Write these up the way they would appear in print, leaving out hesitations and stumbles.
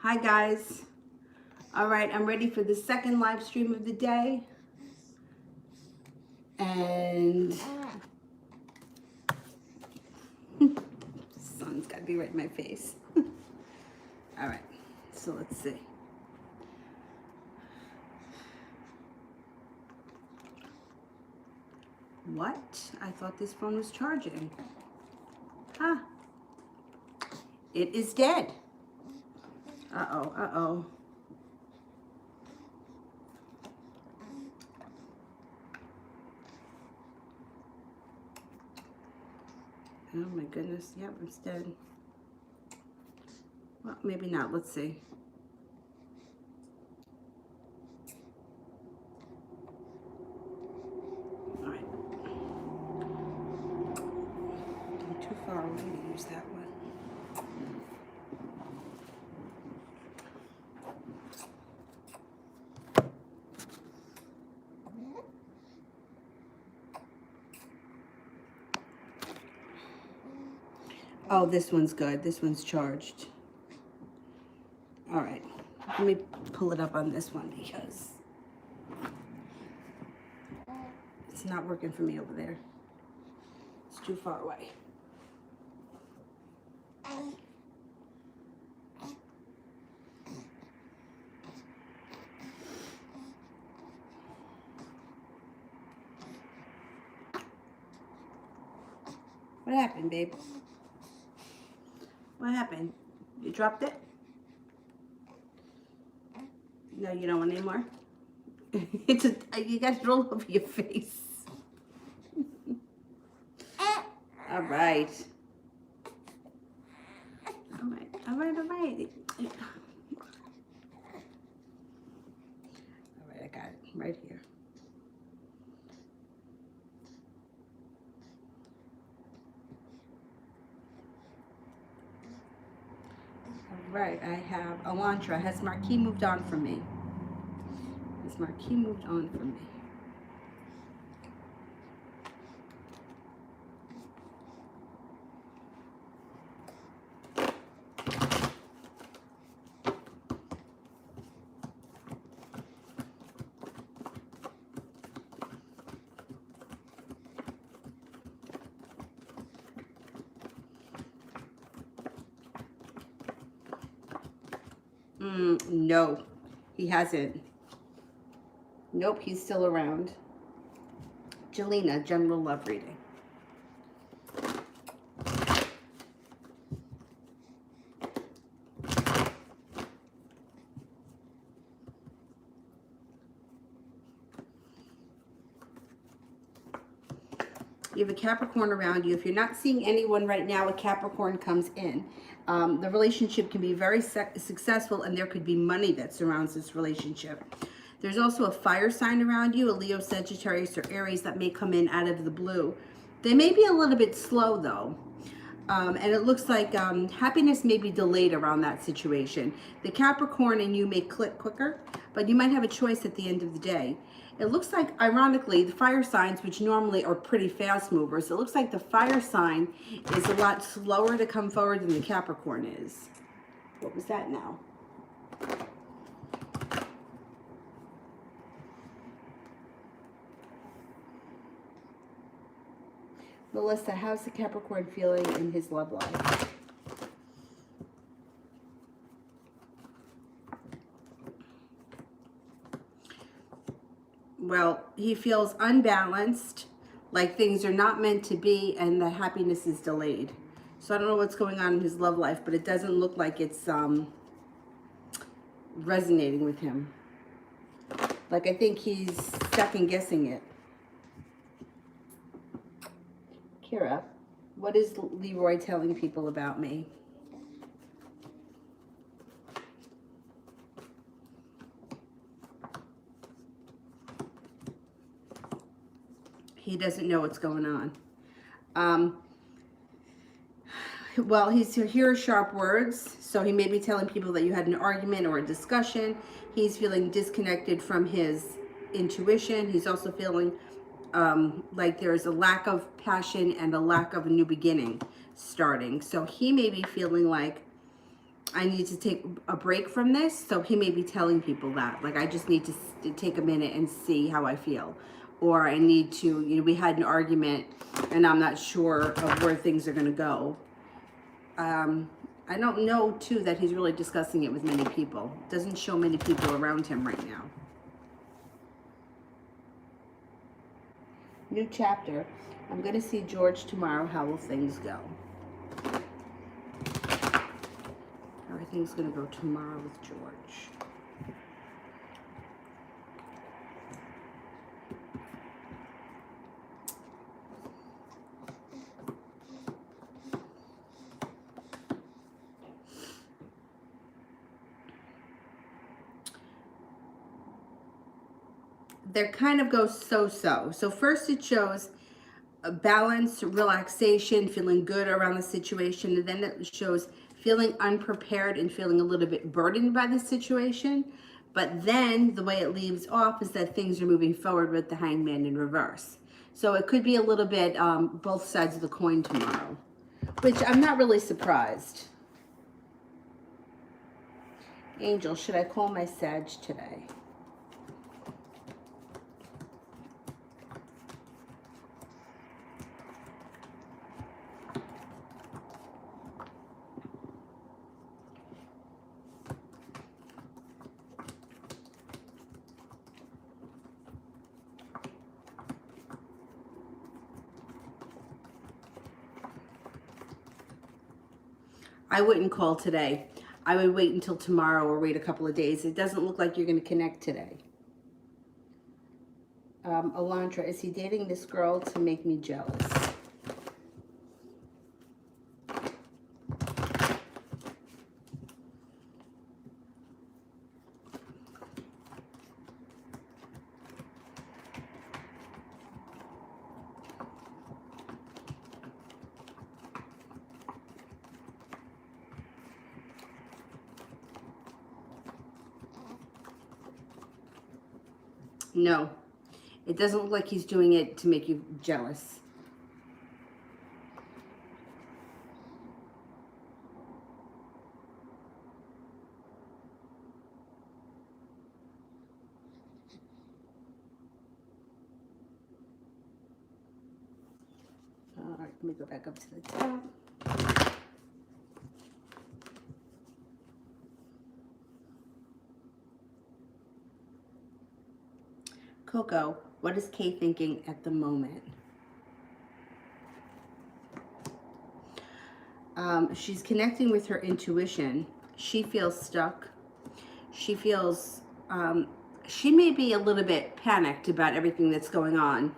Hi guys. All right, I'm ready for the second live stream of the day. And the sun's got to be right in my face. All right, so let's see. What? I thought this phone was charging. Huh. It is dead. Uh-oh, uh-oh. Oh my goodness, yep, it's dead. Well, maybe not, let's see. All right. I'm too far away to use that one. Oh, this one's good. This one's charged. All right. Let me pull it up on this one because it's not working for me over there. It's too far away. What happened, babe? What happened? You dropped it? No, you don't want any more? You got it all over your face. All right. All right, all right, all right. All right, I got it right here. All right, I have Elantra. Has Marquis moved on from me? Has Marquis moved on from me? No, he hasn't. Nope, he's still around. Jelena, general love reading. You have a Capricorn around you. If you're not seeing anyone right now, a Capricorn comes in. The relationship can be very successful, and there could be money that surrounds this relationship. There's also a fire sign around you, a Leo, Sagittarius, or Aries that may come in out of the blue. They may be a little bit slow, though. And it looks like happiness may be delayed around that situation. The Capricorn and you may click quicker, but you might have a choice at the end of the day. It looks like, ironically, the fire signs, which normally are pretty fast movers, it looks like the fire sign is a lot slower to come forward than the Capricorn is. What was that now? Melissa, how's the Capricorn feeling in his love life? Well, he feels unbalanced, like things are not meant to be, and the happiness is delayed. So I don't know what's going on in his love life, but it doesn't look like it's resonating with him. Like, I think he's second guessing it. Kira, what is Leroy telling people about me? He doesn't know what's going on. Well, he's to hear sharp words, so he may be telling people that you had an argument or a discussion. He's feeling disconnected from his intuition. He's also feeling like there's a lack of passion and a lack of a new beginning starting. So he may be feeling like I need to take a break from this. So he may be telling people that, like, I just need to take a minute and see how I feel. Or I need to, you know, we had an argument and I'm not sure of where things are going to go. I don't know, too, that he's really discussing it with many people. Doesn't show many people around him right now. New chapter. I'm going to see George tomorrow. How will things go? Everything's going to go tomorrow with George. There kind of goes so-so. So first it shows a balance, relaxation, feeling good around the situation. And then it shows feeling unprepared and feeling a little bit burdened by the situation. But then the way it leaves off is that things are moving forward with the Hangman in reverse. So it could be a little bit both sides of the coin tomorrow, which I'm not really surprised. Angel, should I call my Sag today? I wouldn't call today. I would wait until tomorrow or wait a couple of days. It doesn't look like you're going to connect today. Elantra, is he dating this girl to make me jealous? No, it doesn't look like he's doing it to make you jealous. All right, let me go back up to the top. Coco, what is Kay thinking at the moment? She's connecting with her intuition. She feels stuck. She feels, she may be a little bit panicked about everything that's going on,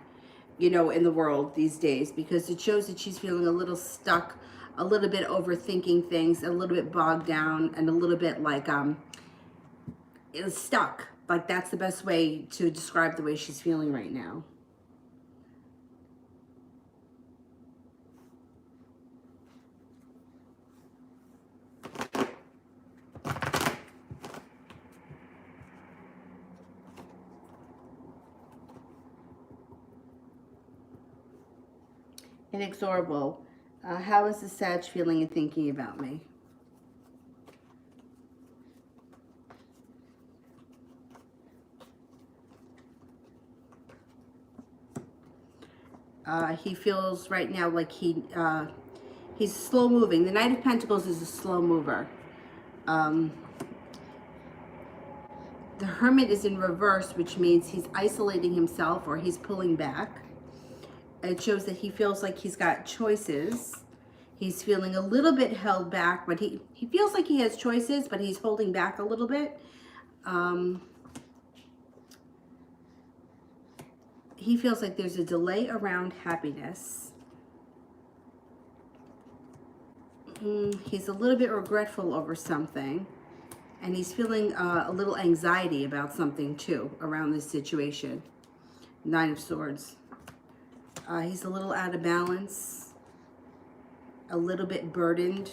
you know, in the world these days, because it shows that she's feeling a little stuck, a little bit overthinking things, a little bit bogged down, and a little bit like, stuck. Like, that's the best way to describe the way she's feeling right now. Inexorable. How is the Sag feeling and thinking about me? He feels right now like he's slow moving. The Knight of Pentacles is a slow mover. The Hermit is in reverse, which means he's isolating himself or he's pulling back. It shows that he feels like he's got choices. He's feeling a little bit held back, but he feels like he has choices, but he's holding back a little bit. He feels like there's a delay around happiness. He's a little bit regretful over something. And he's feeling a little anxiety about something too around this situation. Nine of Swords. He's a little out of balance. A little bit burdened.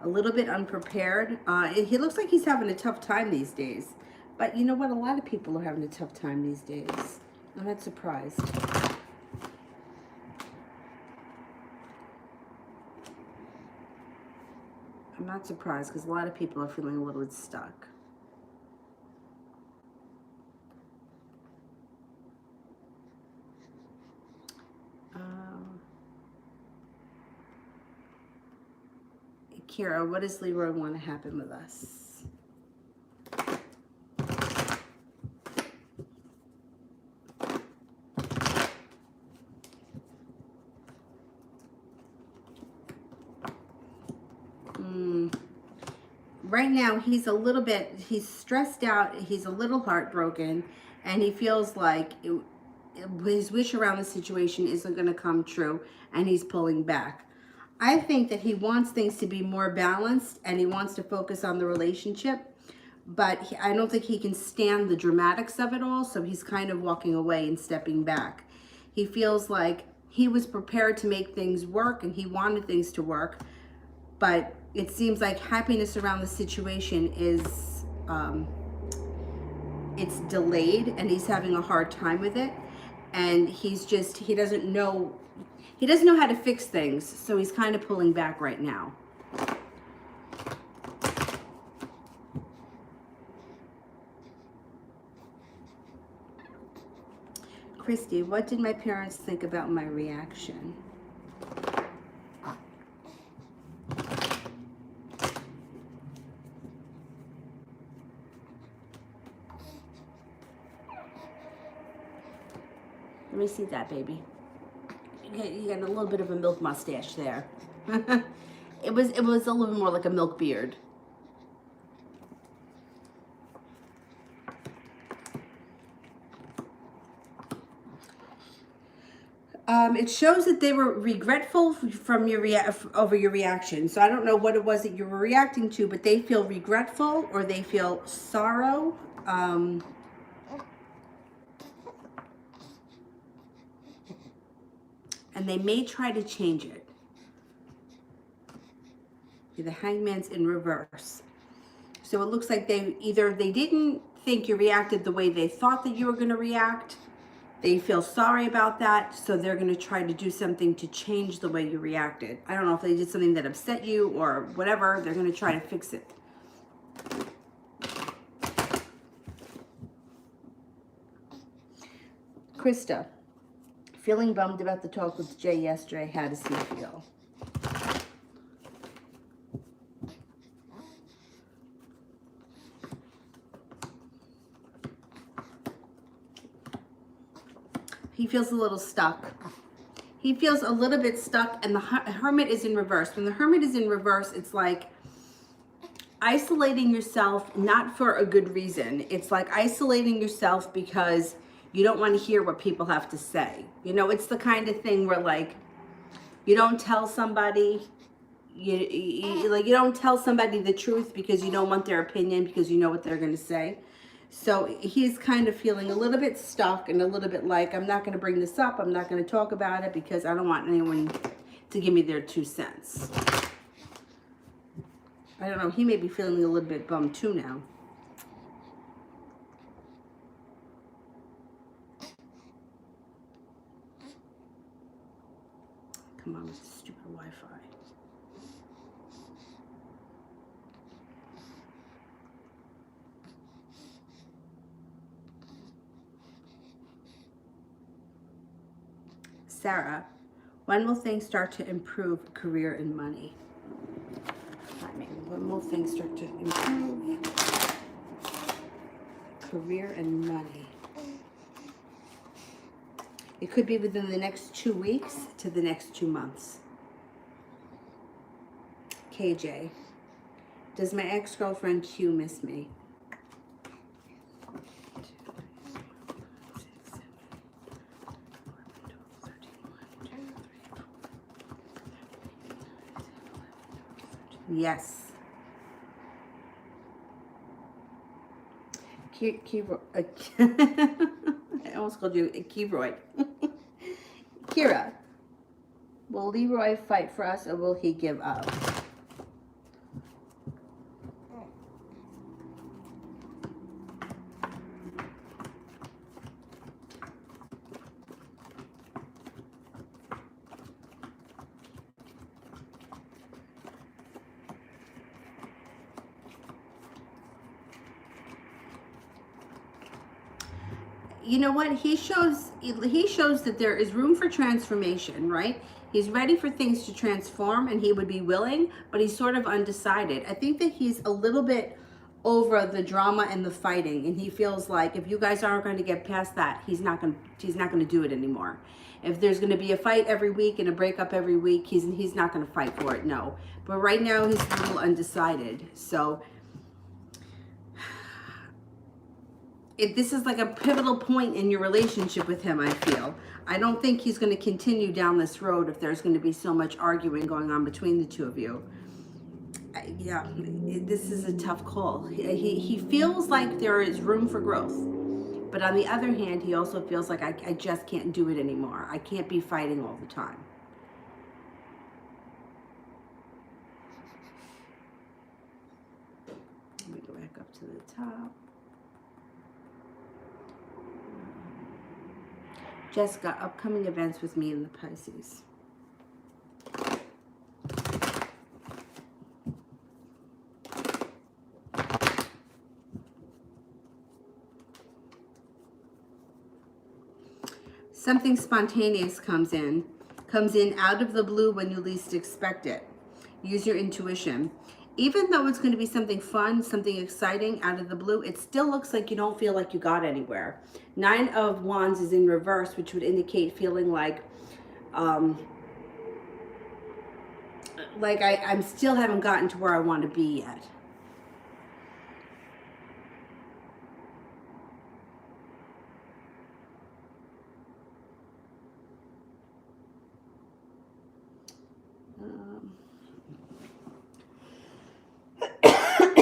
A little bit unprepared. He looks like he's having a tough time these days. But you know what? A lot of people are having a tough time these days. I'm not surprised. not surprised because a lot of people are feeling a little bit stuck. Kira, what does Leroy want to happen with us? Right now, he's stressed out, he's a little heartbroken, and he feels like his wish around the situation isn't going to come true, and he's pulling back. I think that he wants things to be more balanced, and he wants to focus on the relationship, but I don't think he can stand the dramatics of it all, so he's kind of walking away and stepping back. He feels like he was prepared to make things work, and he wanted things to work, but it seems like happiness around the situation is, it's delayed, and he's having a hard time with it, and he doesn't know how to fix things, so he's kind of pulling back right now. Christy, what did my parents think about my reaction? Let me see that, baby. You got a little bit of a milk mustache there. It was a little more like a milk beard. It shows that they were regretful from over your reaction. So I don't know what it was that you were reacting to, but they feel regretful or they feel sorrow. And they may try to change it. The Hangman's in reverse. So it looks like they didn't think you reacted the way they thought that you were going to react. They feel sorry about that, so they're going to try to do something to change the way you reacted. I don't know if they did something that upset you or whatever. They're going to try to fix it. Krista. Feeling bummed about the talk with Jay yesterday. How does he feel? He feels a little stuck. He feels a little bit stuck, and the Hermit is in reverse. When the Hermit is in reverse, it's like isolating yourself, not for a good reason. It's like isolating yourself because you don't want to hear what people have to say. You know, it's the kind of thing where, like, you don't tell somebody, you don't tell somebody the truth because you don't want their opinion, because you know what they're going to say. So he's kind of feeling a little bit stuck and a little bit like, I'm not going to bring this up. I'm not going to talk about it because I don't want anyone to give me their 2 cents. I don't know. He may be feeling a little bit bummed too now. Come on with the stupid Wi-Fi. Sarah, when will things start to improve career and money? When will things start to improve career and money? It could be within the next 2 weeks to the next 2 months. KJ, does my ex-girlfriend Q miss me? Yes. I almost called you Keyroy. Kira, will Leroy fight for us or will he give up? you know what? He shows that there is room for transformation, right? He's ready for things to transform and he would be willing, but he's sort of undecided. I think that he's a little bit over the drama and the fighting, and he feels like if you guys aren't going to get past that, he's not going to do it anymore. If there's going to be a fight every week and a breakup every week, he's not going to fight for it. No. But right now he's a little undecided. So this is like a pivotal point in your relationship with him, I feel. I don't think he's going to continue down this road if there's going to be so much arguing going on between the two of you. Yeah, this is a tough call. He feels like there is room for growth. But on the other hand, he also feels like I just can't do it anymore. I can't be fighting all the time. Let me go back up to the top. Jessica, upcoming events with me in the Pisces. Something spontaneous comes in out of the blue when you least expect it. Use your intuition. Even though it's going to be something fun, something exciting out of the blue, it still looks like you don't feel like you got anywhere. 9 of Wands is in reverse, which would indicate feeling like I still haven't gotten to where I want to be yet.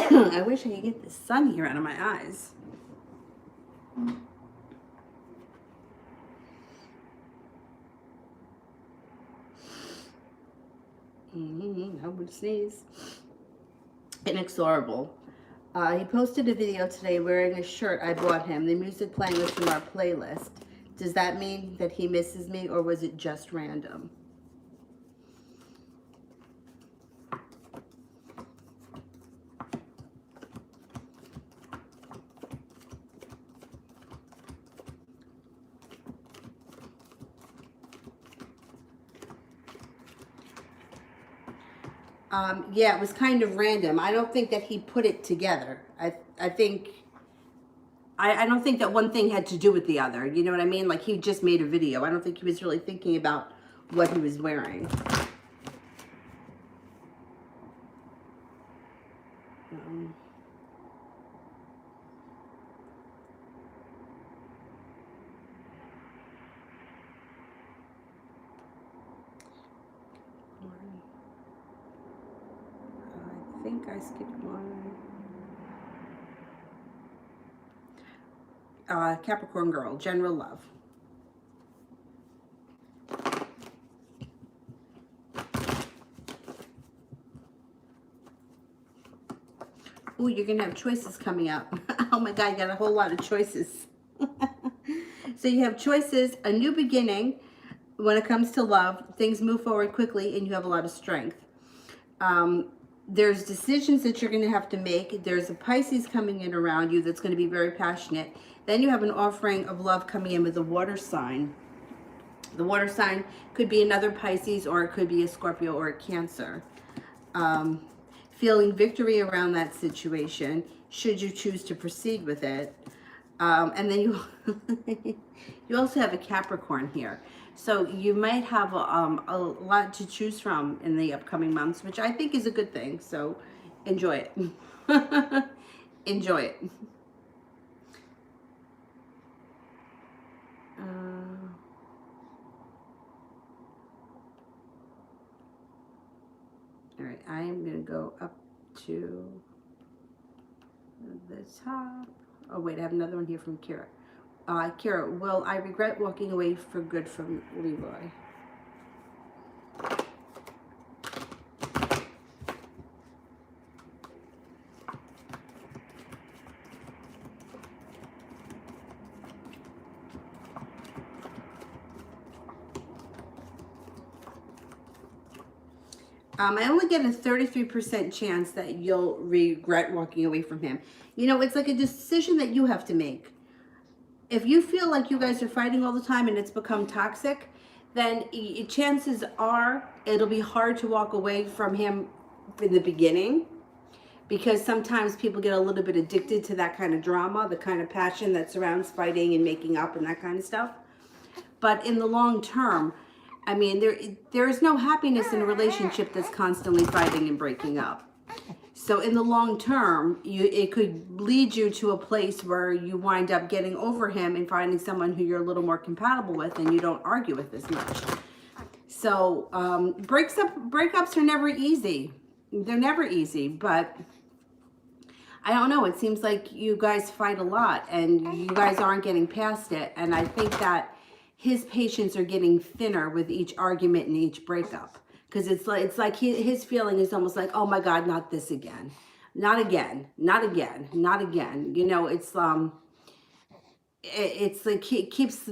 I wish I could get the sun here out of my eyes. I would sneeze. Inexorable. He posted a video today wearing a shirt I bought him. The music playing was from our playlist. Does that mean that he misses me, or was it just random? Yeah, it was kind of random. I don't think that he put it together. I don't think that one thing had to do with the other. You know what I mean? Like, he just made a video. I don't think he was really thinking about what he was wearing. I think I skipped one. Capricorn girl, general love. Oh, you're going to have choices coming up. Oh my God, you got a whole lot of choices. So you have choices, a new beginning. When it comes to love, things move forward quickly and you have a lot of strength. There's decisions that you're going to have to make. There's a Pisces coming in around you that's going to be very passionate. Then you have an offering of love coming in with a water sign. The water sign could be another Pisces, or it could be a Scorpio or a Cancer. Feeling victory around that situation, should you choose to proceed with it. And then you also have a Capricorn here. So you might have a lot to choose from in the upcoming months, which I think is a good thing. So enjoy it. Enjoy it. All right, I am going to go up to the top. Oh, wait, I have another one here from Kira. Kira, will I regret walking away for good from Leroy? I only get a 33% chance that you'll regret walking away from him. You know, it's like a decision that you have to make. if you feel like you guys are fighting all the time and it's become toxic, then chances are it'll be hard to walk away from him in the beginning, because sometimes people get a little bit addicted to that kind of drama, the kind of passion that surrounds fighting and making up and that kind of stuff. But in the long term, I mean, there is no happiness in a relationship that's constantly fighting and breaking up. So in the long term, it could lead you to a place where you wind up getting over him and finding someone who you're a little more compatible with and you don't argue with as much. So breakups are never easy. They're never easy, but I don't know. It seems like you guys fight a lot and you guys aren't getting past it. And I think that his patience are getting thinner with each argument and each breakup. Because it's like his feeling is almost like, oh my God, not this again. Not again, not again, not again. You know, it's like it keeps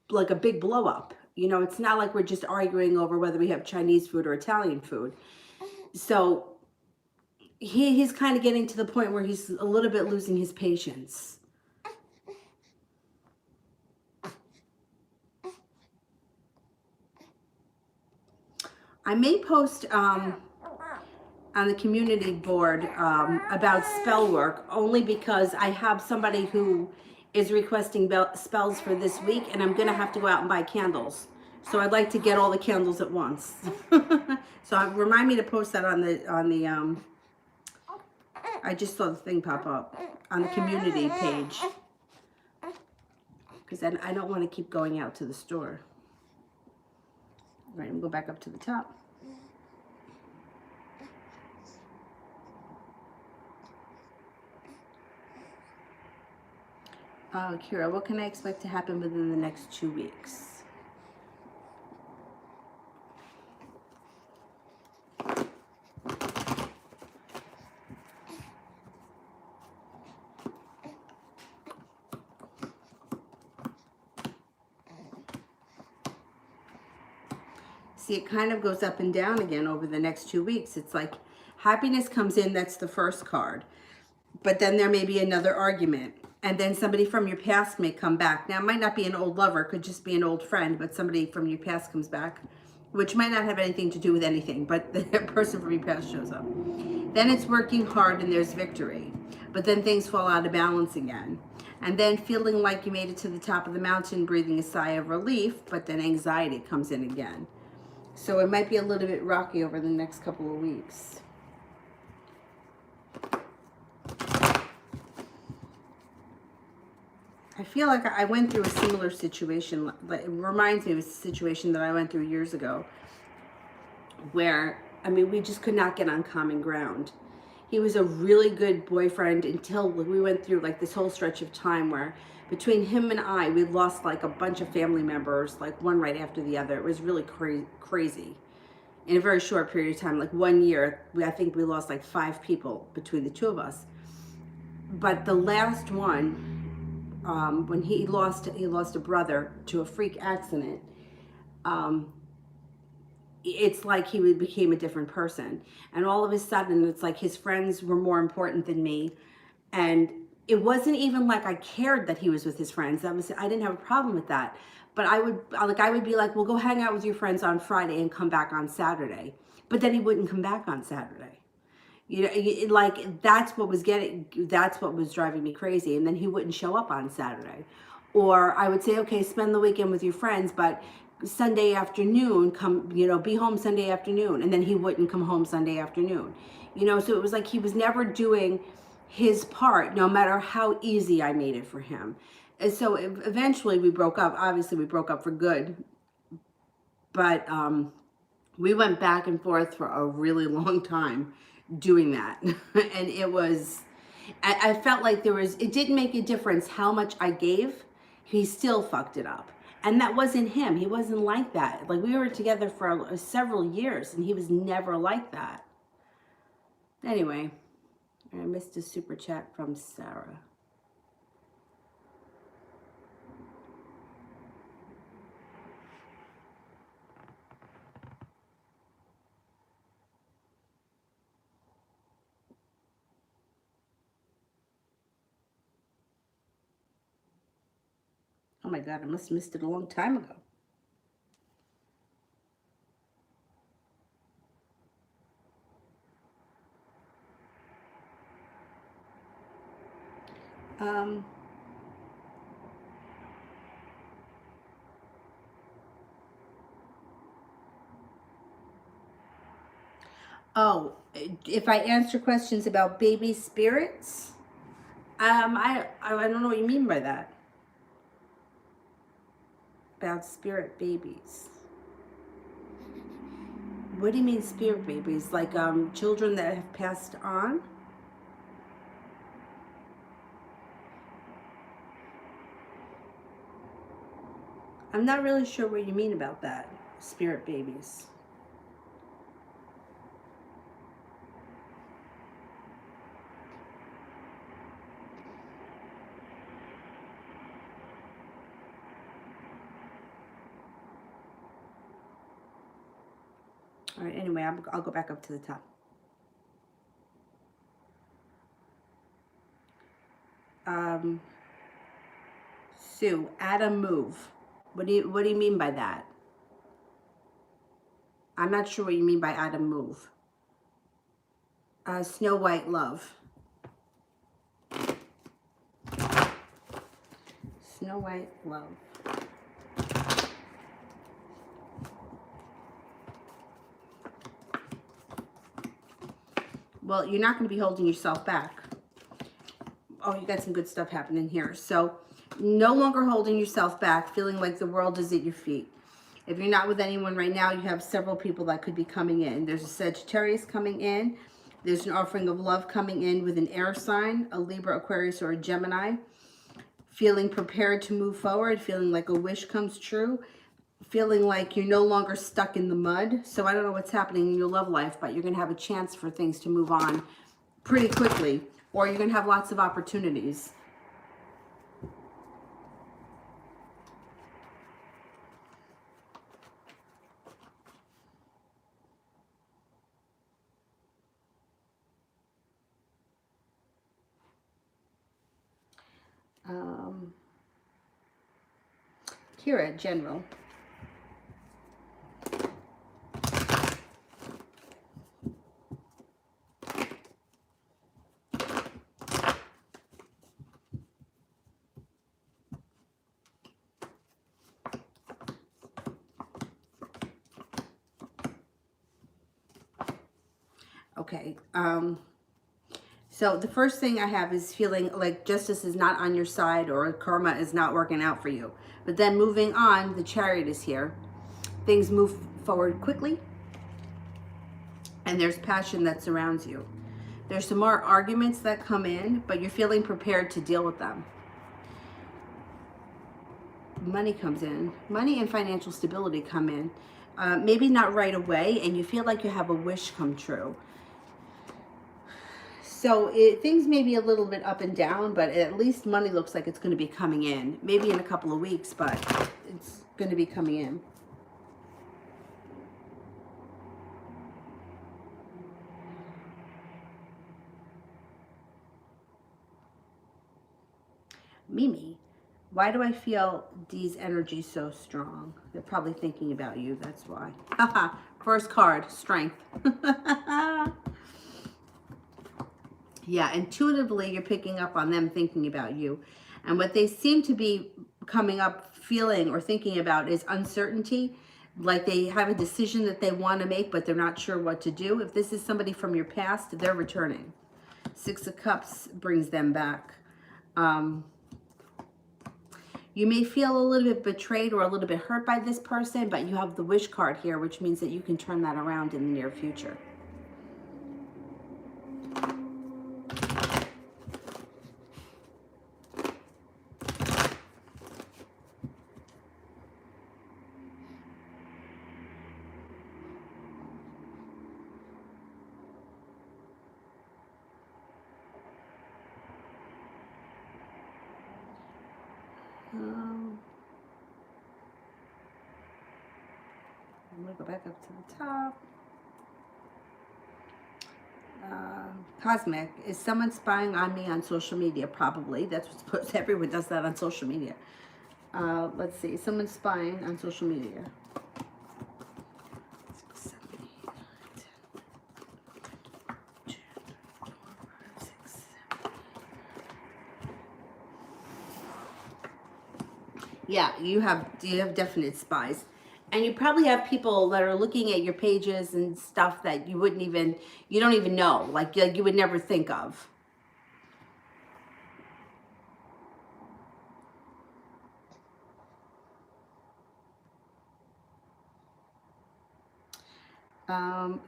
like a big blow up. You know, it's not like we're just arguing over whether we have Chinese food or Italian food. So he's kind of getting to the point where he's a little bit losing his patience. I may post on the community board about spell work, only because I have somebody who is requesting spells for this week, and I'm gonna have to go out and buy candles. So I'd like to get all the candles at once. So remind me to post that on the I just saw the thing pop up on the community page, because then I don't want to keep going out to the store. All right, I'm gonna go back up to the top. Kira, what can I expect to happen within the next 2 weeks? See, it kind of goes up and down again over the next 2 weeks. It's like happiness comes in, that's the first card. But then there may be another argument. And then somebody from your past may come back. Now, it might not be an old lover, could just be an old friend, but somebody from your past comes back, which might not have anything to do with anything, but the person from your past shows up. Then it's working hard and there's victory. But then things fall out of balance again. And then feeling like you made it to the top of the mountain, breathing a sigh of relief, but then anxiety comes in again. So it might be a little bit rocky over the next couple of weeks. I feel like I went through a similar situation. It reminds me of a situation that I went through years ago where, I mean, we just could not get on common ground. He was a really good boyfriend until we went through like this whole stretch of time where between him and I, we lost like a bunch of family members, like one right after the other. It was really crazy. In a very short period of time, like 1 year, I think we lost like 5 people between the two of us. But the last one, when he lost a brother to a freak accident, it's like he became a different person. And all of a sudden, it's like his friends were more important than me. And it wasn't even like I cared that he was with his friends. I didn't have a problem with that. But I would be like, well, go hang out with your friends on Friday and come back on Saturday. But then he wouldn't come back on Saturday. You know, like that's what was driving me crazy. And then he wouldn't show up on Saturday. Or I would say, okay, spend the weekend with your friends, but Sunday afternoon, come, you know, be home Sunday afternoon. And then he wouldn't come home Sunday afternoon. You know, so it was like he was never doing his part, no matter how easy I made it for him. And so eventually we broke up. Obviously we broke up for good. But we went back and forth for a really long time doing that. And it was, I felt like it didn't make a difference how much I gave. He still fucked it up. And that wasn't him. He wasn't like that. Like, we were together for several years and he was never like that. Anyway, I missed a super chat from Sarah. Oh my God, I must have missed it a long time ago. Um, oh, if I answer questions about baby spirits, I don't know what you mean by that. About spirit babies. What do you mean spirit babies? Like children that have passed on? I'm not really sure what you mean about that. Spirit babies. All right, anyway, I'll go back up to the top. Sue, Adam move. What do you mean by that? I'm not sure what you mean by Adam move. Snow White love. Snow White love. Well, you're not going to be holding yourself back. Oh, you got some good stuff happening here. So, no longer holding yourself back, feeling like the world is at your feet. If you're not with anyone right now, you have several people that could be coming in. There's a Sagittarius coming in. There's an offering of love coming in with an air sign, a Libra, Aquarius, or a Gemini. Feeling prepared to move forward, feeling like a wish comes true, feeling like you're no longer stuck in the mud. So I don't know what's happening in your love life, but you're going to have a chance for things to move on pretty quickly, or you're going to have lots of opportunities. Kira, general. Okay. So the first thing I have is feeling like justice is not on your side or karma is not working out for you. But then moving on, the Chariot is here. Things move forward quickly, and there's passion that surrounds you. There's some more arguments that come in, but you're feeling prepared to deal with them. Money comes in. Money and financial stability come in. Maybe not right away, and you feel like you have a wish come true. So things may be a little bit up and down, but at least money looks like it's going to be coming in. Maybe in a couple of weeks, but it's going to be coming in. Mimi, why do I feel these energies so strong? They're probably thinking about you, that's why. Haha, first card, strength. Yeah, intuitively you're picking up on them thinking about you. And what they seem to be coming up feeling or thinking about is uncertainty. Like they have a decision that they want to make, but they're not sure what to do. If this is somebody from your past, they're returning. Six of Cups brings them back. You may feel a little bit betrayed or a little bit hurt by this person, but you have the wish card here, which means that you can turn that around in the near future. I'm going to go back up to the top. Cosmic, is someone spying on me on social media? Probably. That's what everyone does that on social media. Let's see. Someone's spying on social media. 6, 7, 8, 9, 10, 2, 4, 5, 6, 7. Yeah, you have definite spies. And you probably have people that are looking at your pages and stuff that you don't even know, like you would never think of.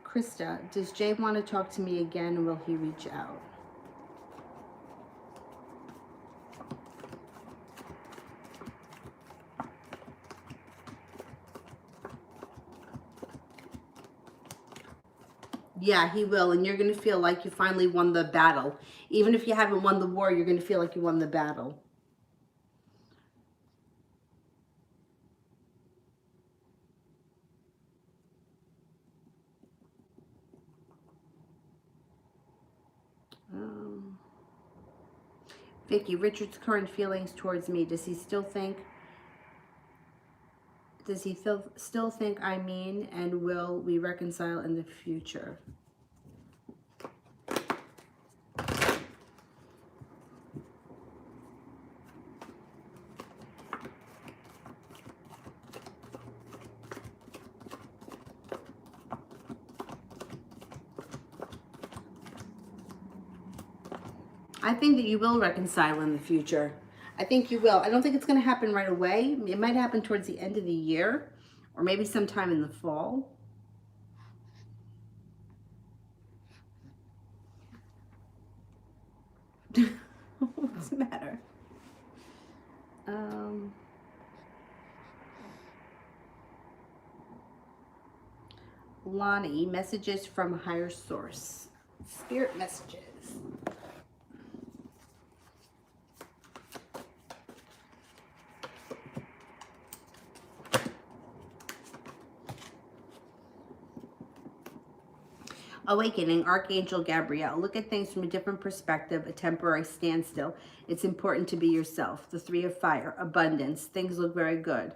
Krista, does Jay want to talk to me again, and will he reach out? Yeah, he will, and you're going to feel like you finally won the battle. Even if you haven't won the war, you're going to feel like you won the battle. Vicky, Richard's current feelings towards me, does he still think I mean, and will we reconcile in the future? I think that you will reconcile in the future. I think you will. I don't think it's going to happen right away. It might happen towards the end of the year, or maybe sometime in the fall. What's the matter? Lonnie, messages from higher source. Spirit messages. Awakening, Archangel Gabriel. Look at things from a different perspective, a temporary standstill. It's important to be yourself. The 3 of Fire, abundance. Things look very good.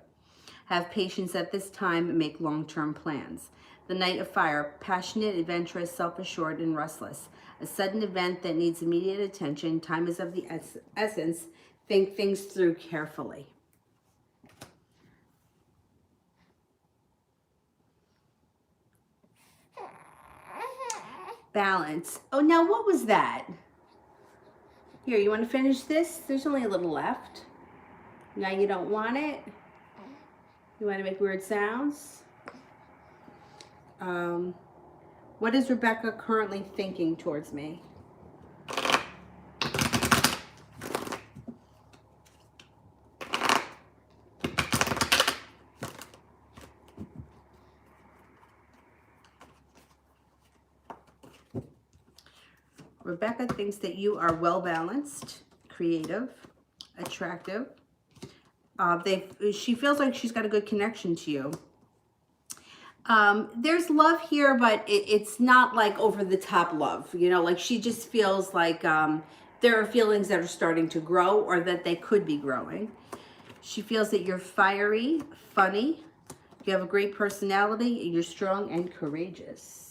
Have patience at this time, make long-term plans. The Knight of Fire, passionate, adventurous, self-assured, and restless. A sudden event that needs immediate attention. Time is of the essence. Think things through carefully. Balance. Oh, now what was that? Here, you want to finish this? There's only a little left. Now you don't want it? You want to make weird sounds? What is Rebecca currently thinking towards me? Rebecca thinks that you are well-balanced, creative, attractive. She feels like she's got a good connection to you. There's love here, but it's not like over-the-top love. You know, like she just feels like there are feelings that are starting to grow, or that they could be growing. She feels that you're fiery, funny, you have a great personality, and you're strong and courageous.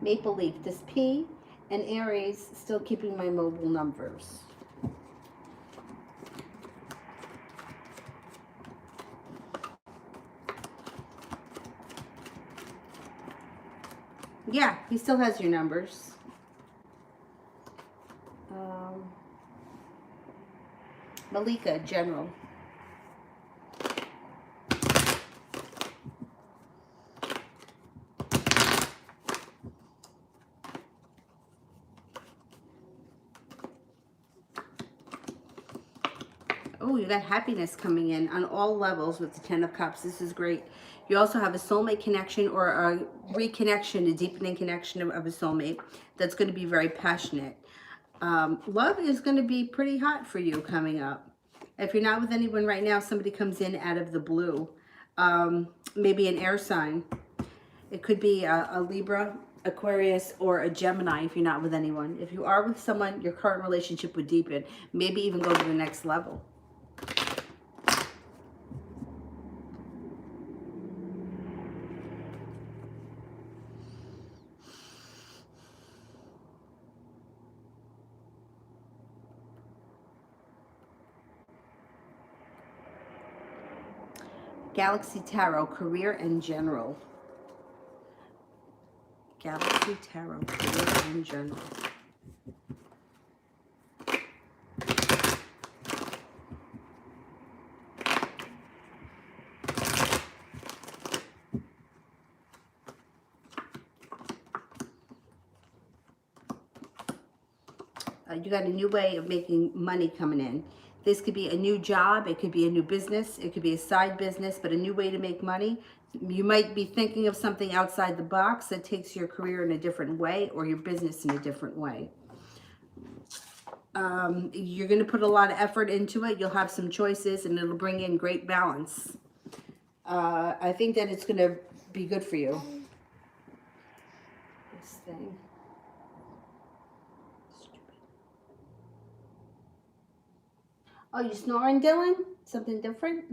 Maple Leaf, this P and Aries still keeping my mobile numbers. Yeah, he still has your numbers. Malika, General. Oh, you got happiness coming in on all levels with the 10 of Cups. This is great. You also have a soulmate connection, or a reconnection, a deepening connection of a soulmate that's going to be very passionate. Love is going to be pretty hot for you coming up. If you're not with anyone right now, somebody comes in out of the blue. Maybe an air sign. It could be a Libra, Aquarius or a Gemini if you're not with anyone. If you are with someone, your current relationship would deepen, maybe even go to the next level. Galaxy Tarot, career and general. Galaxy Tarot, career and general. You got a new way of making money coming in. This could be a new job, it could be a new business, it could be a side business, but a new way to make money. You might be thinking of something outside the box that takes your career in a different way or your business in a different way. You're going to put a lot of effort into it. You'll have some choices and it'll bring in great balance. I think that it's going to be good for you. This thing. Oh, you snoring, Dylan? Something different?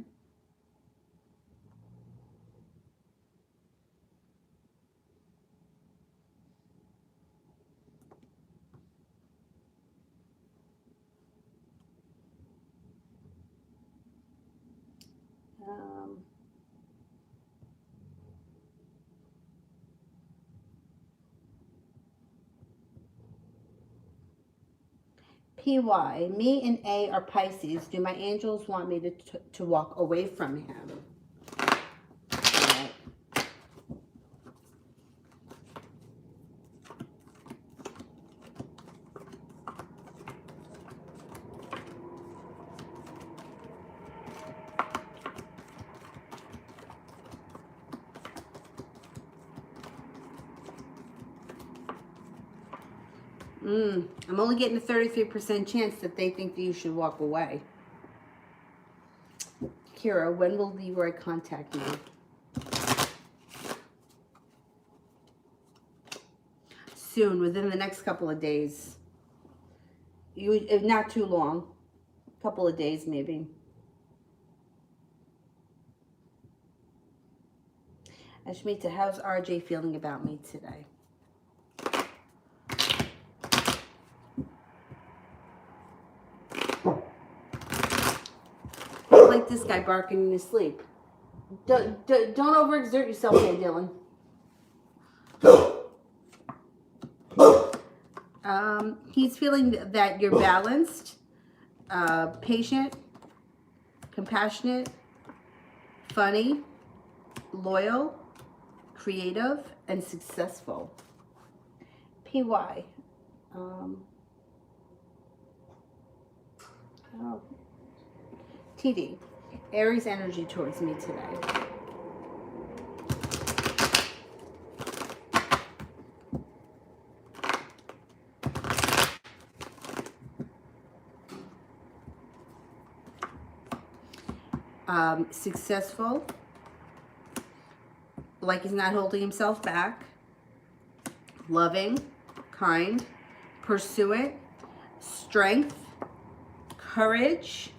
PY, me and A are Pisces. Do my angels want me to walk away from him? Right. I'm only getting a 33% chance that they think that you should walk away. Kira, when will Leroy contact me? Soon, within the next couple of days. If not too long. A couple of days, maybe. Ashmita, how's RJ feeling about me today? Like this guy barking in his sleep. Don't overexert yourself there, Dylan. He's feeling that you're balanced, patient, compassionate, funny, loyal, creative, and successful. PY. TD. Aries energy towards me today. Successful, like he's not holding himself back, loving, kind, pursuant, strength, courage,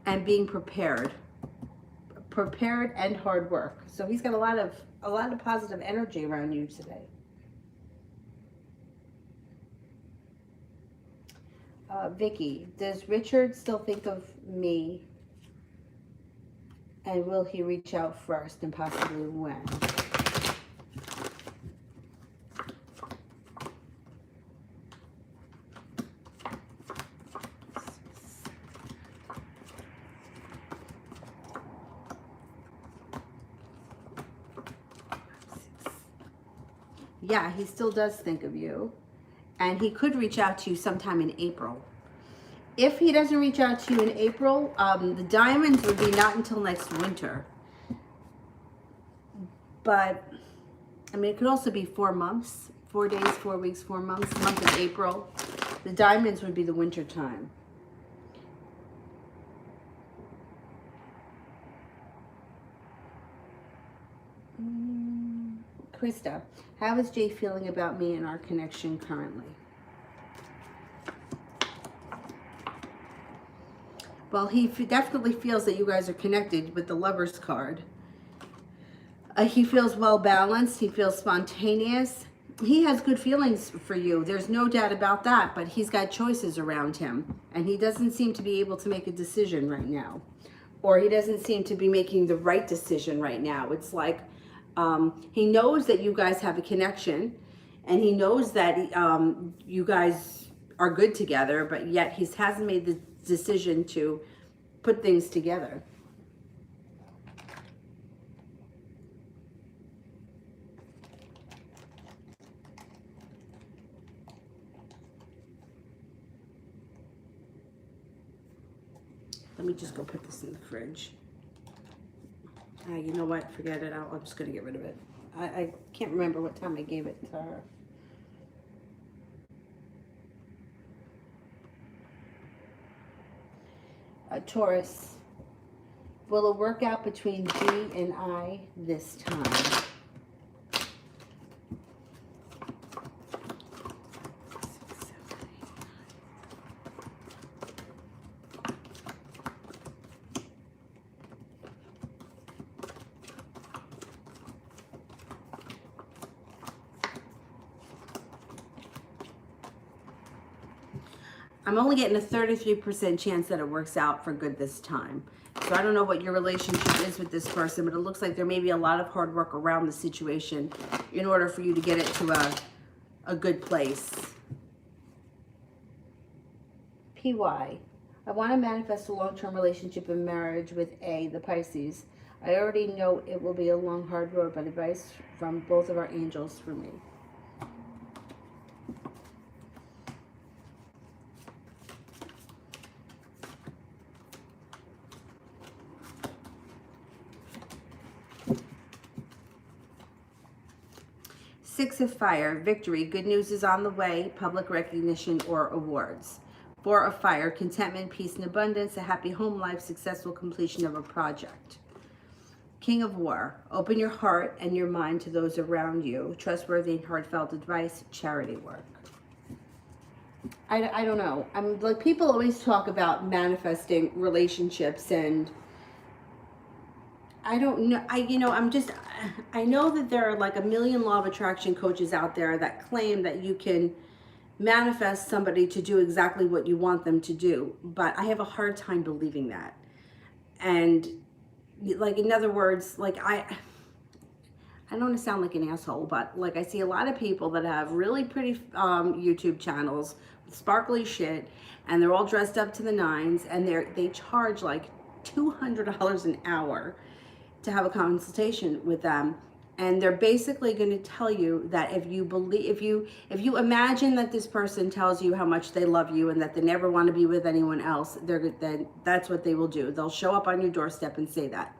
and being prepared and hard work. So he's got a lot of positive energy around you today. Vicky, does Richard still think of me? And will he reach out first, and possibly when? Yeah, he still does think of you. And he could reach out to you sometime in April. If he doesn't reach out to you in April, the diamonds would be not until next winter. But, I mean, it could also be 4 months, 4 days, 4 weeks, 4 months, the month of April. The diamonds would be the winter time. Krista, how is Jay feeling about me and our connection currently? Well, he definitely feels that you guys are connected with the Lover's card. He feels well balanced. He feels spontaneous. He has good feelings for you. There's no doubt about that, but he's got choices around him, and he doesn't seem to be able to make a decision right now, or he doesn't seem to be making the right decision right now. It's like he knows that you guys have a connection, and he knows that you guys are good together, but yet he hasn't made the decision to put things together. Let me just go put this in the fridge. You know what? Forget it. I'm just going to get rid of it. I can't remember what time I gave it to her. Taurus, will it work out between G and I this time? I'm only getting a 33% chance that it works out for good this time. So I don't know what your relationship is with this person, but it looks like there may be a lot of hard work around the situation in order for you to get it to a good place. PY, I want to manifest a long-term relationship and marriage with A, the Pisces. I already know it will be a long, hard road, but advice from both of our angels for me. Six of Fire, victory, good news is on the way, public recognition or awards. Four of Fire, contentment, peace, and abundance, a happy home life, successful completion of a project. King of War, open your heart and your mind to those around you, trustworthy and heartfelt advice, charity work. I don't know. I'm like, people always talk about manifesting relationships, and I don't know. I know that there are like a million law of attraction coaches out there that claim that you can manifest somebody to do exactly what you want them to do. But I have a hard time believing that. And like, in other words, like I don't want to sound like an asshole, but like I see a lot of people that have really pretty YouTube channels with sparkly shit, and they're all dressed up to the nines, and they charge like $200 an hour to have a consultation with them, and they're basically going to tell you that if you imagine that this person tells you how much they love you and that they never want to be with anyone else, then that's what they will do. They'll show up on your doorstep and say that.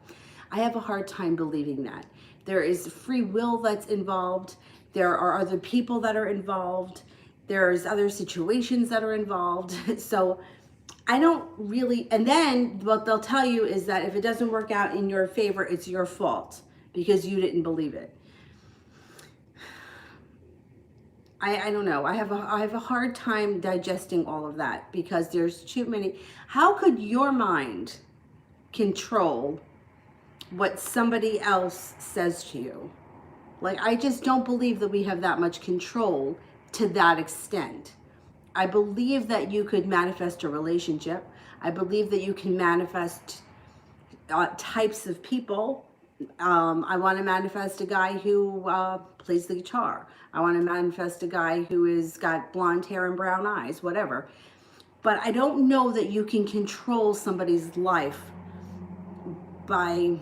I have a hard time believing that. There is free will that's involved. There are other people that are involved. There's other situations that are involved. So I don't really, and then what they'll tell you is that if it doesn't work out in your favor, it's your fault because you didn't believe it. I don't know. I have a hard time digesting all of that because there's too many. How could your mind control what somebody else says to you? Like, I just don't believe that we have that much control to that extent. I believe that you could manifest a relationship. I believe that you can manifest types of people. I want to manifest a guy who plays the guitar. I want to manifest a guy who has got blonde hair and brown eyes, whatever. But I don't know that you can control somebody's life by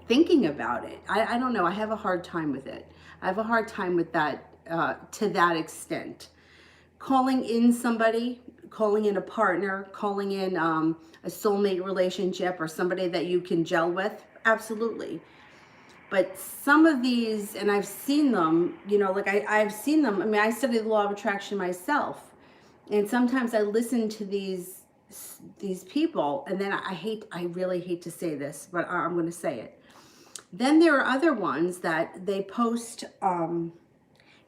thinking about it. I don't know. I have a hard time with it. I have a hard time with that to that extent. Calling in somebody, calling in a partner, calling in a soulmate relationship or somebody that you can gel with, absolutely. But some of these, and I've seen them, like I've seen them. I mean, I study the law of attraction myself, and sometimes I listen to these people, and then I really hate to say this, but I'm going to say it. Then there are other ones that they post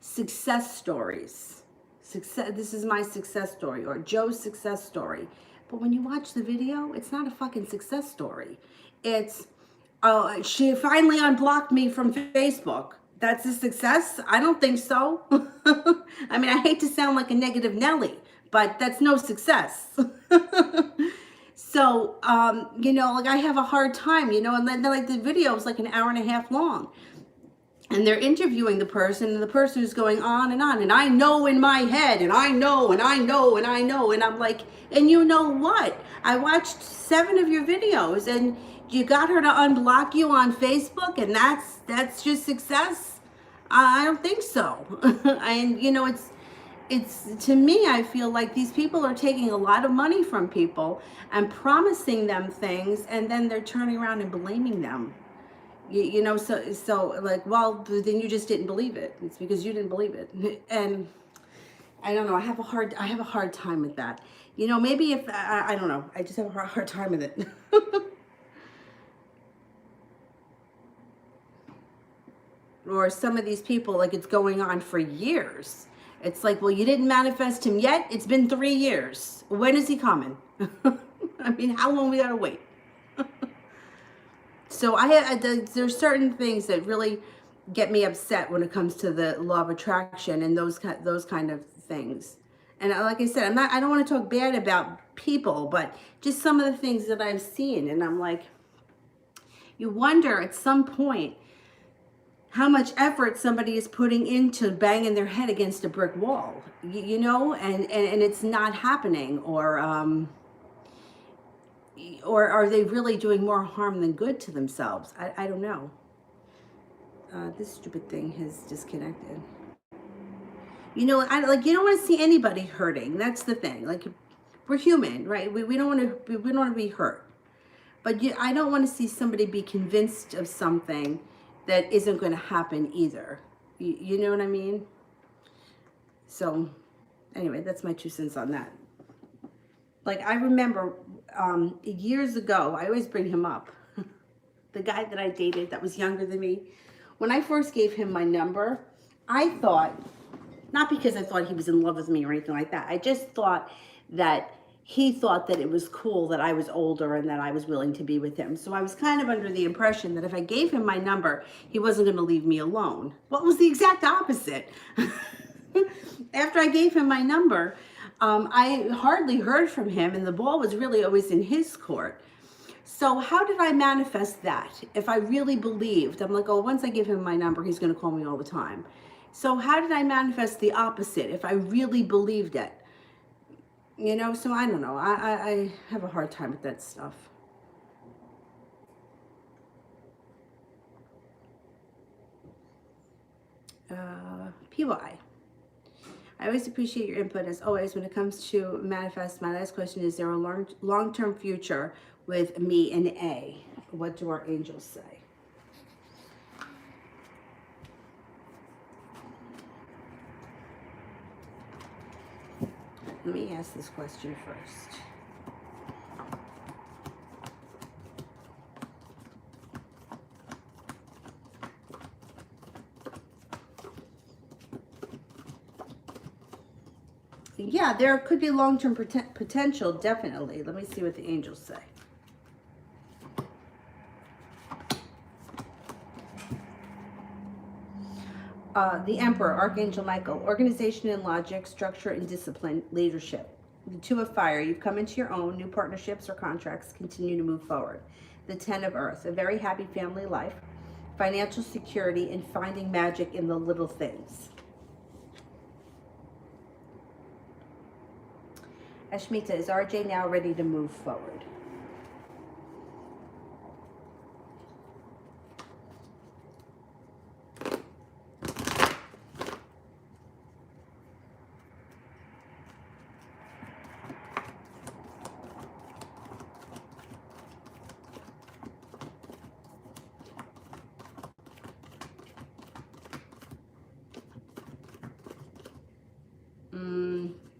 success stories. Success. This is my success story, or Joe's success story. But when you watch the video, it's not a fucking success story. It's, oh, she finally unblocked me from Facebook. That's a success? I don't think so. I mean, I hate to sound like a negative Nelly, but that's no success. So, you know, like I have a hard time, you know, and then like the video is like an hour and a half long. And they're interviewing the person, and the person is going on, and I know in my head, and I know, and I know, and I know, and I'm like, and you know what? I watched 7 of your videos, and you got her to unblock you on Facebook, and that's just success? I don't think so. And you know, it's to me, I feel like these people are taking a lot of money from people and promising them things, and then they're turning around and blaming them. You know, so like, well, then you just didn't believe it. It's because you didn't believe it. And I don't know, I have a hard time with that. You know, maybe if I don't know, I just have a hard time with it. Or some of these people, like, it's going on for years. It's like, well, you didn't manifest him yet. It's been 3 years. When is he coming? I mean, how long we gotta wait? So there's certain things that really get me upset when it comes to the law of attraction and those kind of things. And like I said, I don't want to talk bad about people, but just some of the things that I've seen, and I'm like, you wonder at some point how much effort somebody is putting into banging their head against a brick wall, you know, and it's not happening, or are they really doing more harm than good to themselves? I don't know. This stupid thing has disconnected. You know, you don't want to see anybody hurting. That's the thing. Like, we're human, right? We don't want to be hurt. But I don't want to see somebody be convinced of something that isn't going to happen either. You know what I mean? So, anyway, that's my 2 cents on that. Like, I remember years ago, I always bring him up. The guy that I dated that was younger than me. When I first gave him my number, I thought, not because I thought he was in love with me or anything like that, I just thought that he thought that it was cool that I was older and that I was willing to be with him. So I was kind of under the impression that if I gave him my number, he wasn't going to leave me alone. Well, it was the exact opposite. After I gave him my number, I hardly heard from him, and the ball was really always in his court. So how did I manifest that? If I really believed, I'm like, oh, once I give him my number, he's going to call me all the time. So how did I manifest the opposite if I really believed it? You know, so I don't know. I have a hard time with that stuff. PY. I always appreciate your input, as always, when it comes to manifest. My last question is, there a long-term future with me and A? What do our angels say? Let me ask this question first. Yeah, there could be long-term potential, definitely. Let me see what the angels say. The Emperor, Archangel Michael, organization and logic, structure and discipline, leadership. The 2 of Fire, you've come into your own, new partnerships or contracts continue to move forward. The 10 of Earth, a very happy family life, financial security, and finding magic in the little things. Ashmita, is RJ now ready to move forward?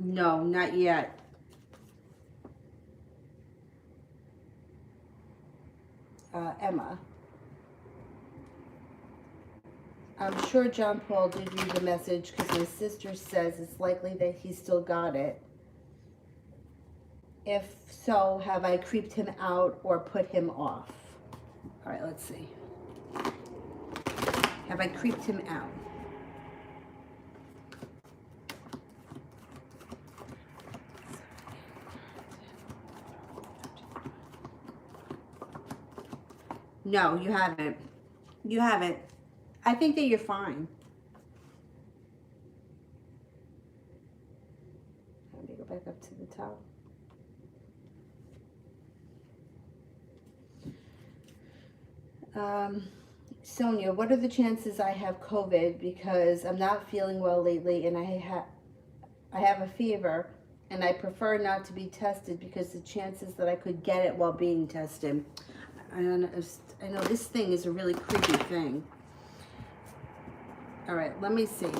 No, not yet. Emma. I'm sure John Paul did read the message because my sister says it's likely that he still got it. If so, have I creeped him out or put him off? All right, let's see. Have I creeped him out? No, you haven't. You haven't. I think that you're fine. Let me go back up to the top. Sonia, what are the chances I have COVID? Because I'm not feeling well lately and I have a fever and I prefer not to be tested because the chances that I could get it while being tested. I know this thing is a really creepy thing. All right, let me see.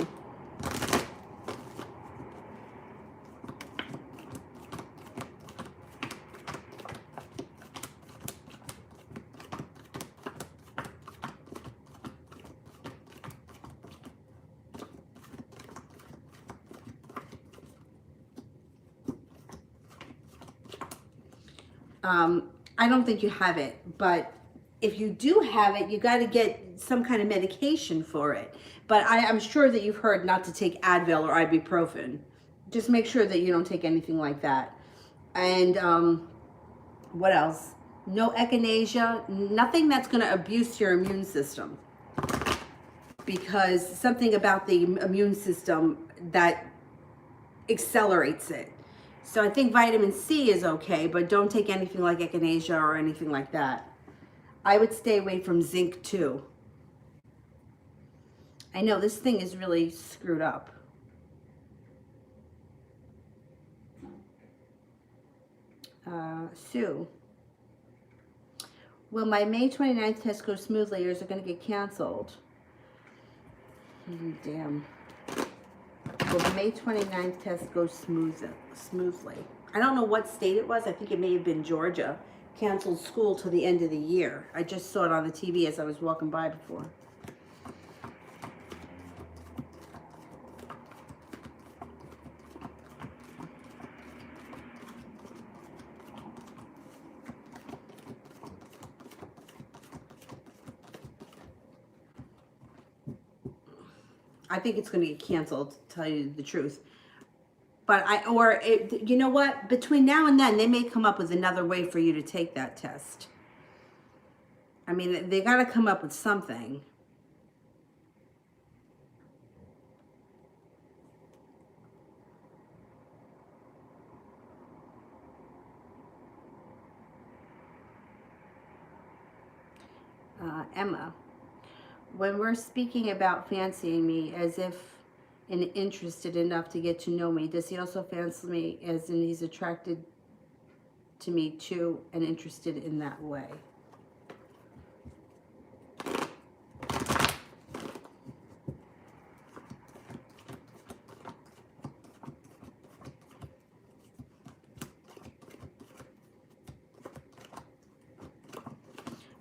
I don't think you have it, but if you do have it, you got to get some kind of medication for it. But I'm sure that you've heard not to take Advil or ibuprofen. Just make sure that you don't take anything like that. And what else? No echinacea, nothing that's going to abuse your immune system. Because something about the immune system that accelerates it. So I think vitamin C is okay, but don't take anything like echinacea or anything like that. I would stay away from zinc too. I know this thing is really screwed up. Sue. Will my May 29th test go smoothly or is it going to get canceled? Damn. Will the May 29th test go smoothly? I don't know what state it was. I think it may have been Georgia. Canceled school till the end of the year. I just saw it on the TV as I was walking by before. I think it's going to get canceled, to tell you the truth. But you know what? Between now and then, they may come up with another way for you to take that test. I mean, they got to come up with something. Emma, when we're speaking about fancying me as if and interested enough to get to know me, does he also fancy me as in he's attracted to me too and interested in that way?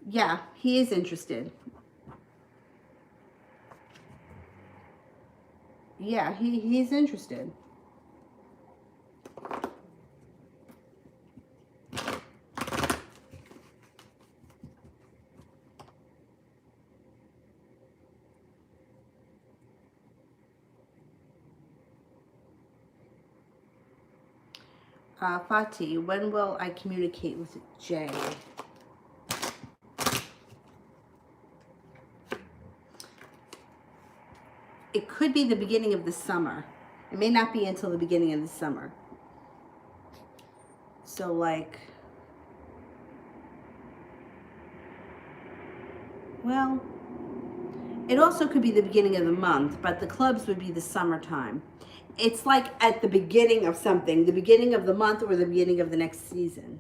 Yeah, he is interested. Yeah, he's interested. Fatih, when will I communicate with Jay? It could be the beginning of the summer. It may not be until the beginning of the summer. So like, well, it also could be the beginning of the month, but the clubs would be the summertime. It's like at the beginning of something, the beginning of the month or the beginning of the next season.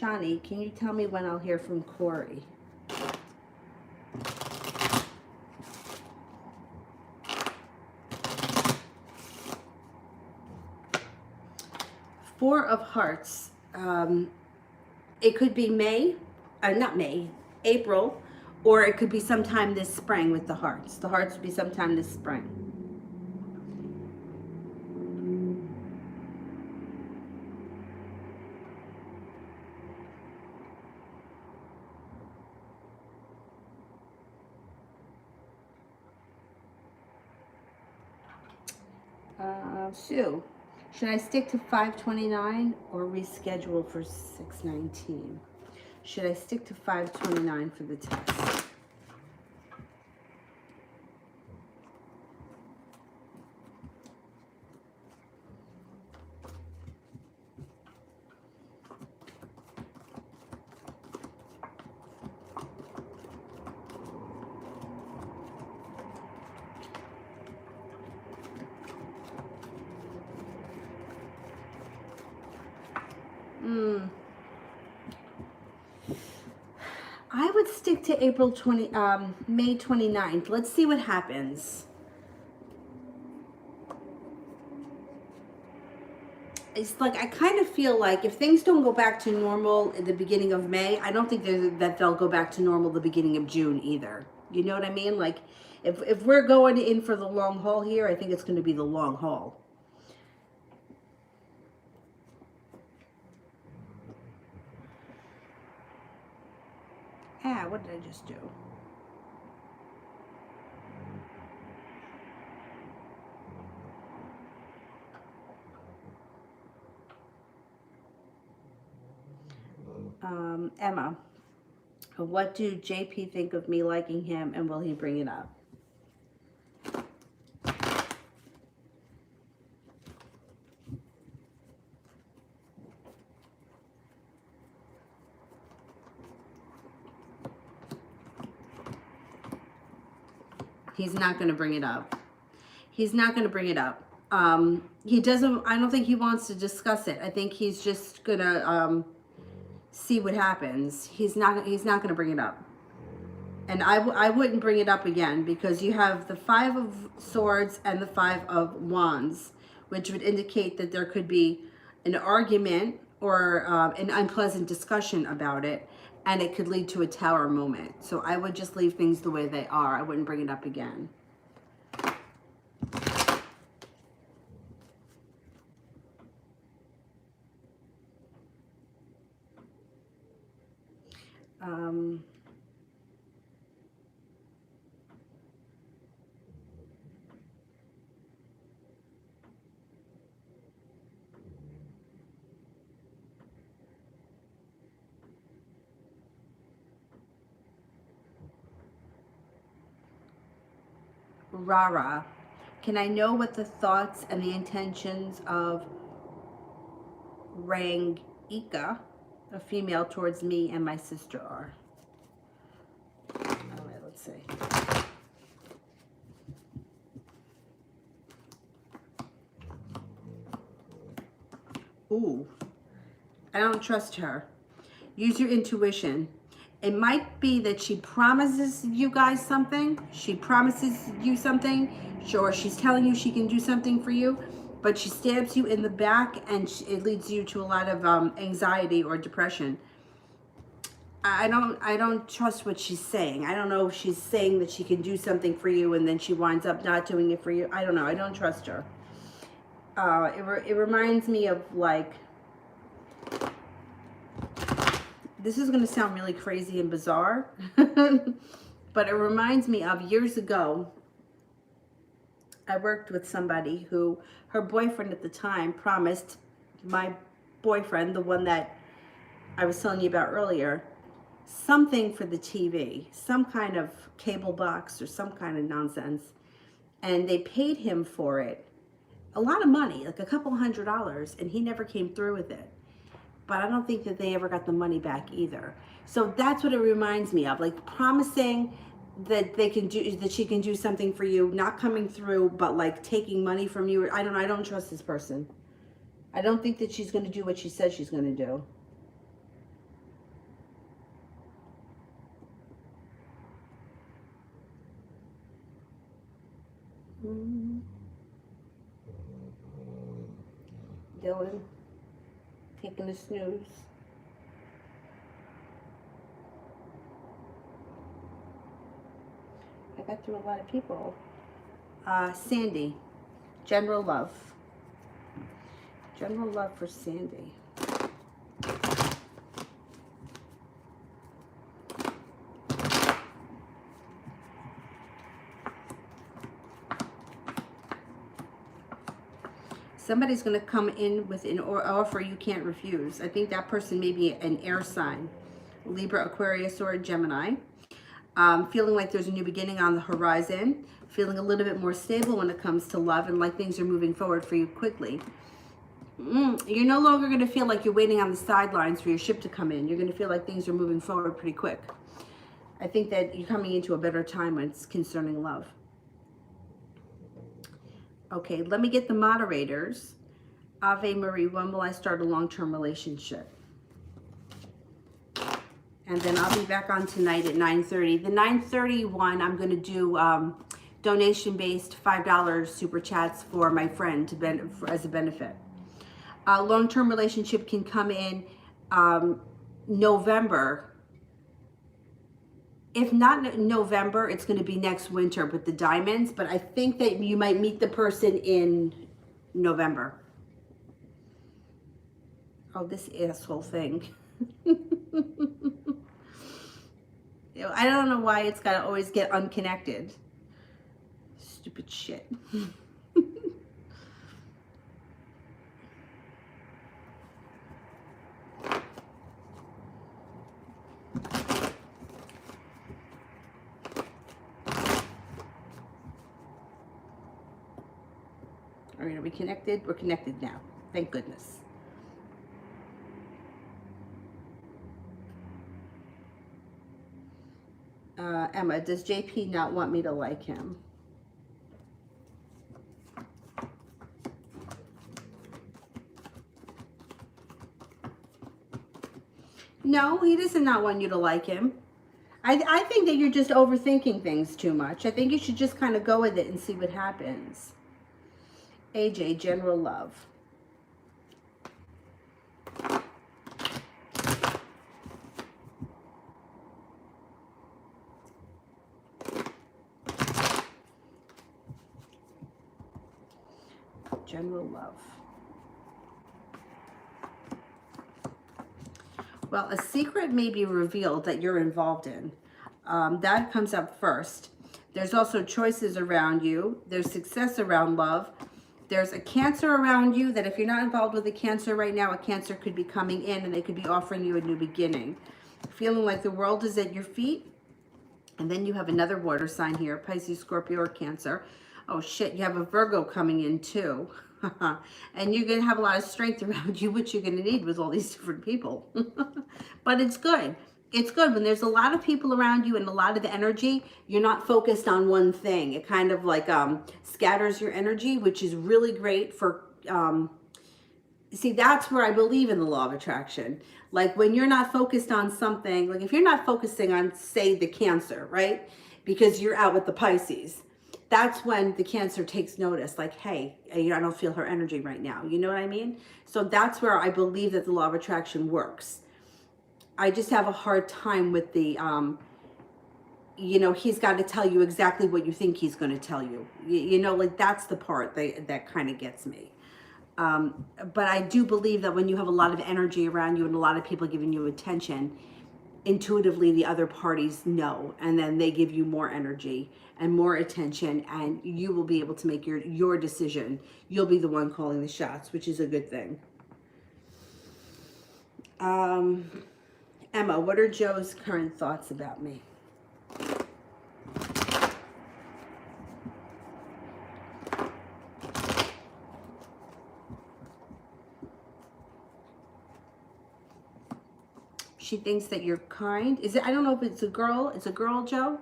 Shani, can you tell me when I'll hear from Corey? Four of Hearts. It could be May, not May, April, or it could be sometime this spring with the hearts. The hearts would be sometime this spring. Sue, should I stick to 529 or reschedule for 619? Should I stick to 529 for the test? I would stick to May 29th. Let's see what happens. It's like, I kind of feel like if things don't go back to normal at the beginning of May, I don't think that they'll go back to normal the beginning of June either. You know what I mean? Like, if we're going in for the long haul here, I think it's going to be the long haul. Ah, what did I just do? Emma, what do JP think of me liking him, and will he bring it up? He's not going to bring it up. He's not going to bring it up. He doesn't, I don't think he wants to discuss it. I think he's just going to see what happens. He's not going to bring it up. And I wouldn't bring it up again, because you have the Five of Swords and the Five of Wands, which would indicate that there could be an argument or an unpleasant discussion about it, and it could lead to a tower moment. So I would just leave things the way they are. I wouldn't bring it up again. Rara, can I know what the thoughts and the intentions of Rangika, a female, towards me and my sister are? All right, let's see. Ooh, I don't trust her. Use your intuition. It might be that she promises you guys something. She promises you something. Or she's telling you she can do something for you, but she stabs you in the back, and it leads you to a lot of anxiety or depression. I don't trust what she's saying. I don't know if she's saying that she can do something for you and then she winds up not doing it for you. I don't know. I don't trust her. It reminds me of, like, this is going to sound really crazy and bizarre, but it reminds me of years ago. I worked with somebody who, her boyfriend at the time, promised my boyfriend, the one that I was telling you about earlier, something for the TV, some kind of cable box or some kind of nonsense. And they paid him for it a lot of money, like a couple $100, and he never came through with it. But I don't think that they ever got the money back either. So that's what it reminds me of, like promising that they can do, that she can do something for you, not coming through, but like taking money from you. I don't know. I don't trust this person. I don't think that she's going to do what she says she's going to do. Dylan, taking a snooze. I got through a lot of people. Sandy, general love. General love for Sandy. Somebody's going to come in with an offer you can't refuse. I think that person may be an air sign, Libra, Aquarius, or a Gemini. Feeling like there's a new beginning on the horizon. Feeling a little bit more stable when it comes to love, and like things are moving forward for you quickly. You're no longer going to feel like you're waiting on the sidelines for your ship to come in. You're going to feel like things are moving forward pretty quick. I think that you're coming into a better time when it's concerning love. Okay, let me get the moderators. Ave Marie, when will I start a long-term relationship? And then I'll be back on tonight at 9:30. The 9:30 one, I'm going to do donation-based $5 super chats for my friend as a benefit. Long-term relationship can come in November. If not November, it's going to be next winter with the diamonds. But I think that you might meet the person in November. Oh, this asshole thing. I don't know why it's got to always get unconnected. Stupid shit. All right, are we connected? We're connected now. Thank goodness. Emma, does JP not want me to like him? No, he does not want you to like him. I think that you're just overthinking things too much. I think you should just kind of go with it and see what happens. AJ, general love. General love. Well, a secret may be revealed that you're involved in. That comes up first. There's also choices around you. There's success around love. There's a Cancer around you that if you're not involved with a Cancer right now, a Cancer could be coming in and they could be offering you a new beginning. Feeling like the world is at your feet. And then you have another water sign here, Pisces, Scorpio, or Cancer. Oh shit, you have a Virgo coming in too. And you're going to have a lot of strength around you, which you're going to need with all these different people. But it's good. It's good when there's a lot of people around you and a lot of energy. You're not focused on one thing. It kind of like scatters your energy, which is really great for... see, that's where I believe in the law of attraction. Like when you're not focused on something, like if you're not focusing on, say, the Cancer, right? Because you're out with the Pisces. That's when the Cancer takes notice, like, hey, I don't feel her energy right now. You know what I mean? So that's where I believe that the law of attraction works. I just have a hard time with the, you know, he's got to tell you exactly what you think he's going to tell you. You know, like that's the part that kind of gets me. But I do believe that when you have a lot of energy around you and a lot of people giving you attention, intuitively the other parties know, and then they give you more energy and more attention, and you will be able to make your decision. You'll be the one calling the shots, which is a good thing. Emma, what are Joe's current thoughts about me? She thinks that you're kind. Is it? I don't know if it's a girl. It's a girl, Joe.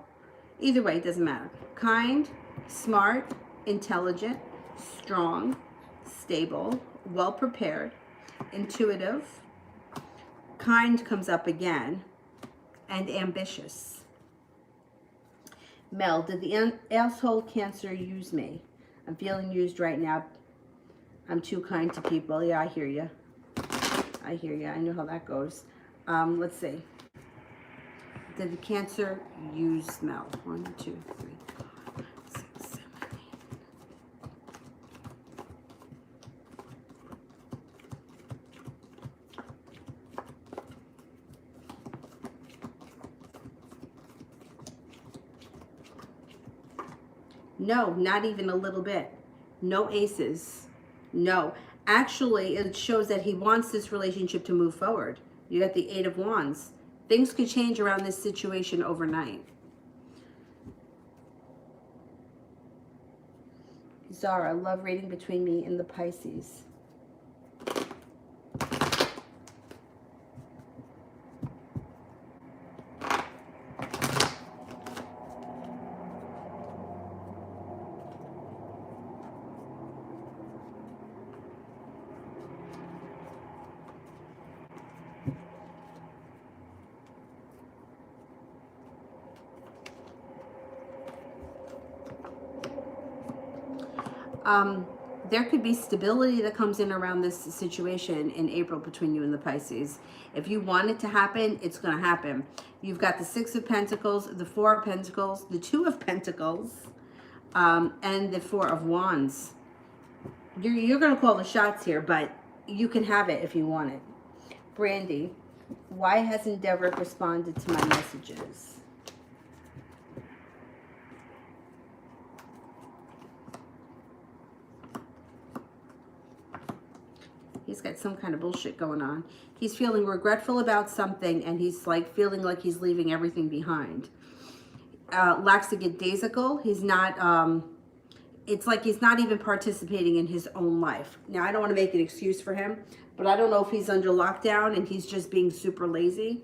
Either way, it doesn't matter. Kind, smart, intelligent, strong, stable, well prepared, intuitive. Kind comes up again, and ambitious. Mel, did the asshole Cancer use me? I'm feeling used right now. I'm too kind to people. Yeah, I hear you. I hear you. I know how that goes. Let's see. Did the Cancer use smell? 1, 2, 3, 4, 5, 6, 7, 8. No, not even a little bit. No aces. No. Actually, it shows that he wants this relationship to move forward. You got the 8 of Wands. Things could change around this situation overnight. Zara, love reading between me and the Pisces. There could be stability that comes in around this situation in April between you and the Pisces. If you want it to happen, it's going to happen. You've got the 6 of Pentacles, the 4 of Pentacles, the 2 of Pentacles, and the 4 of Wands. You're going to call the shots here, but you can have it if you want it. Brandy, why hasn't Derek responded to my messages? He's got some kind of bullshit going on. He's feeling regretful about something, and he's like feeling like he's leaving everything behind. Lackadaisical. He's not, it's like he's not even participating in his own life. Now, I don't want to make an excuse for him, but I don't know if he's under lockdown and he's just being super lazy.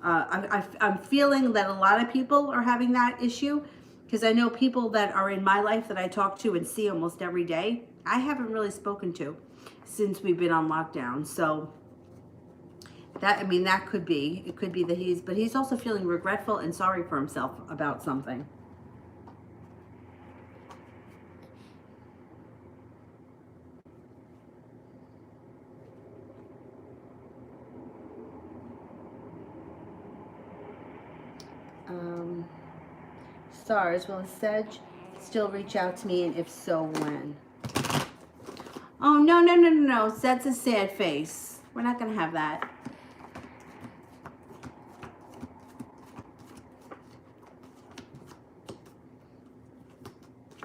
I'm feeling that a lot of people are having that issue, because I know people that are in my life that I talk to and see almost every day, I haven't really spoken to since we've been on lockdown. So that, I mean, that could be, it could be that but he's also feeling regretful and sorry for himself about something. Stars, will Sedge still reach out to me, and if so, when? Oh, no, no, no, no, no. That's a sad face. We're not going to have that.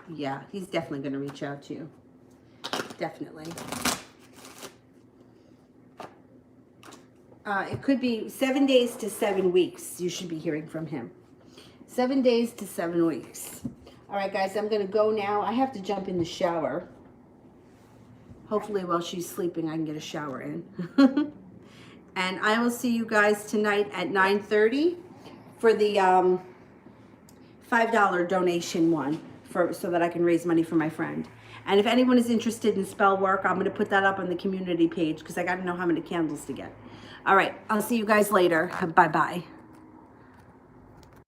Yeah, he's definitely going to reach out to you. Definitely. It could be 7 days to 7 weeks. You should be hearing from him. 7 days to 7 weeks. All right, guys, I'm going to go now. I have to jump in the shower. Hopefully while she's sleeping, I can get a shower in. And I will see you guys tonight at 9:30 for the $5 donation one, so that I can raise money for my friend. And if anyone is interested in spell work, I'm going to put that up on the community page, because I got to know how many candles to get. All right, I'll see you guys later. Bye-bye.